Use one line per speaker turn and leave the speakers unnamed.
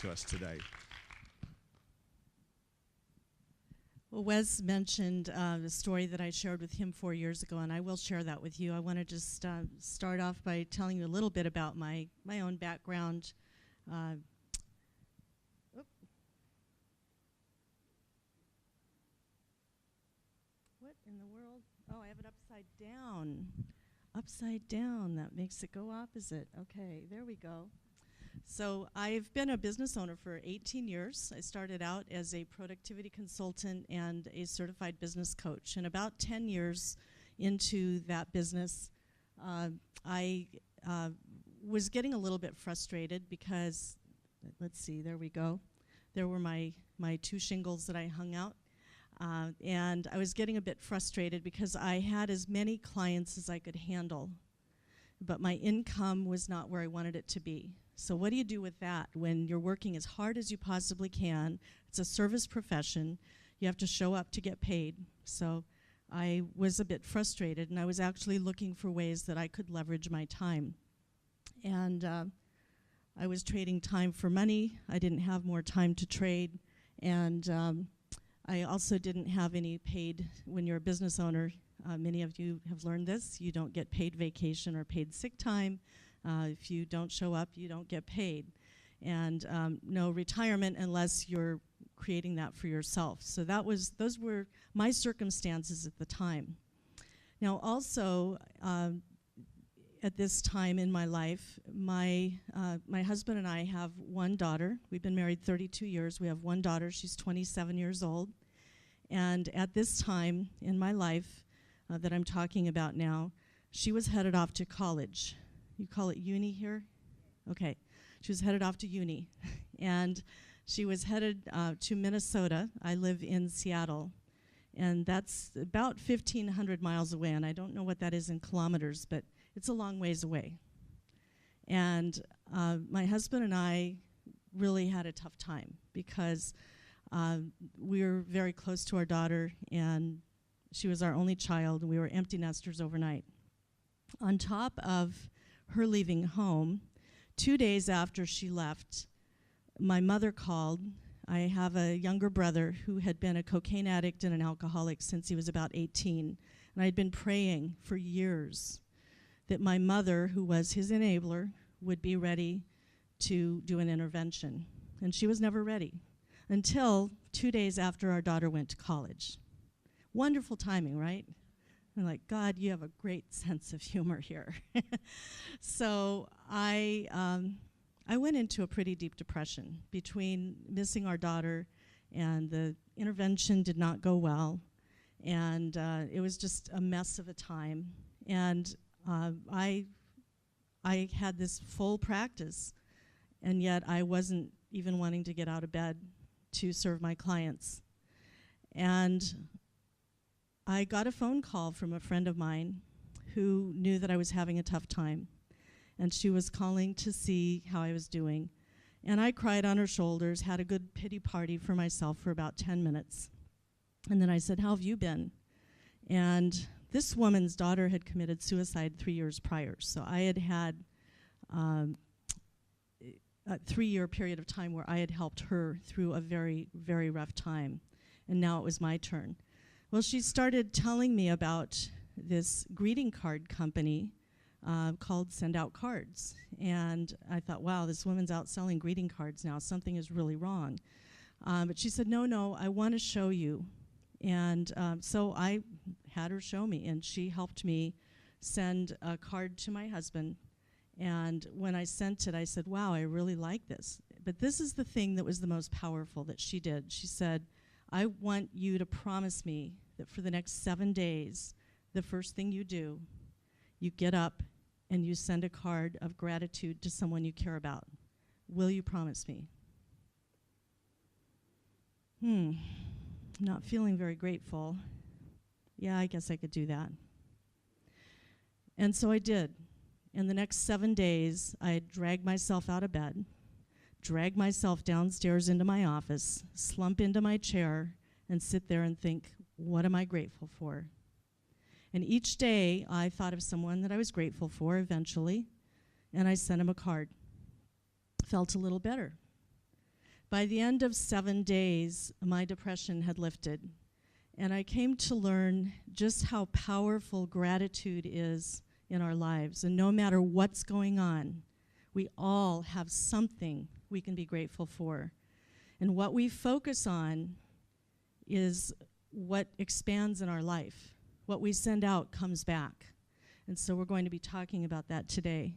to us today.
Well, Wes mentioned the story that I shared with him 4 years ago, and I will share that with you. I want to just start off by telling you a little bit about my own background. What in the world? Oh, I have it upside down. Upside down. That makes it go opposite. Okay, there we go. So I've been a business owner for 18 years. I started out as a productivity consultant and a certified business coach. And about 10 years into that business, I was getting a little bit frustrated because, let's see, there we go. There were my 2 shingles that I hung out. And I was getting a bit frustrated because I had as many clients as I could handle, but my income was not where I wanted it to be. So what do you do with that when you're working as hard as you possibly can? It's a service profession. You have to show up to get paid. So I was a bit frustrated, and I was actually looking for ways that I could leverage my time. And I was trading time for money. I didn't have more time to trade. And I also didn't have any paid, when you're a business owner, many of you have learned this, you don't get paid vacation or paid sick time. If you don't show up, you don't get paid. And no retirement unless you're creating that for yourself. So those were my circumstances at the time. Now also, at this time in my life, my husband and I have one daughter. We've been married 32 years. We have one daughter. She's 27 years old. And at this time in my life that I'm talking about now, she was headed off to college. You call it uni here? Okay. She was headed off to uni. And she was headed to Minnesota. I live in Seattle. And that's about 1,500 miles away. And I don't know what that is in kilometers, but it's a long ways away. And my husband and I really had a tough time because we were very close to our daughter, and she was our only child, and we were empty nesters overnight. On top of her leaving home, 2 days after she left, my mother called. I have a younger brother who had been a cocaine addict and an alcoholic since he was about 18. And I had been praying for years that my mother, who was his enabler, would be ready to do an intervention. And she was never ready until 2 days after our daughter went to college. Wonderful timing, right? I'm like, God, you have a great sense of humor here. So I went into a pretty deep depression between missing our daughter, and the intervention did not go well, and it was just a mess of a time. And I had this full practice, and yet I wasn't even wanting to get out of bed to serve my clients. And I got a phone call from a friend of mine who knew that I was having a tough time, and she was calling to see how I was doing. And I cried on her shoulders, had a good pity party for myself for about 10 minutes. And then I said, how have you been? And this woman's daughter had committed suicide 3 years prior, so I had had a 3-year period of time where I had helped her through a very, very rough time, and now it was my turn. Well, she started telling me about this greeting card company called Send Out Cards. And I thought, wow, this woman's out selling greeting cards now. Something is really wrong. But she said, no, I want to show you. And so I had her show me, and she helped me send a card to my husband. And when I sent it, I said, wow, I really like this. But this is the thing that was the most powerful that she did. She said, I want you to promise me that for the next 7 days, the first thing you do, you get up and you send a card of gratitude to someone you care about. Will you promise me? Not feeling very grateful. Yeah, I guess I could do that. And so I did. In the next 7 days, I dragged myself out of bed, drag myself downstairs into my office, slump into my chair, and sit there and think, what am I grateful for? And each day, I thought of someone that I was grateful for eventually, and I sent him a card. Felt a little better. By the end of 7 days, my depression had lifted, and I came to learn just how powerful gratitude is in our lives. And no matter what's going on, we all have something we can be grateful for. And what we focus on is what expands in our life. What we send out comes back. And so we're going to be talking about that today.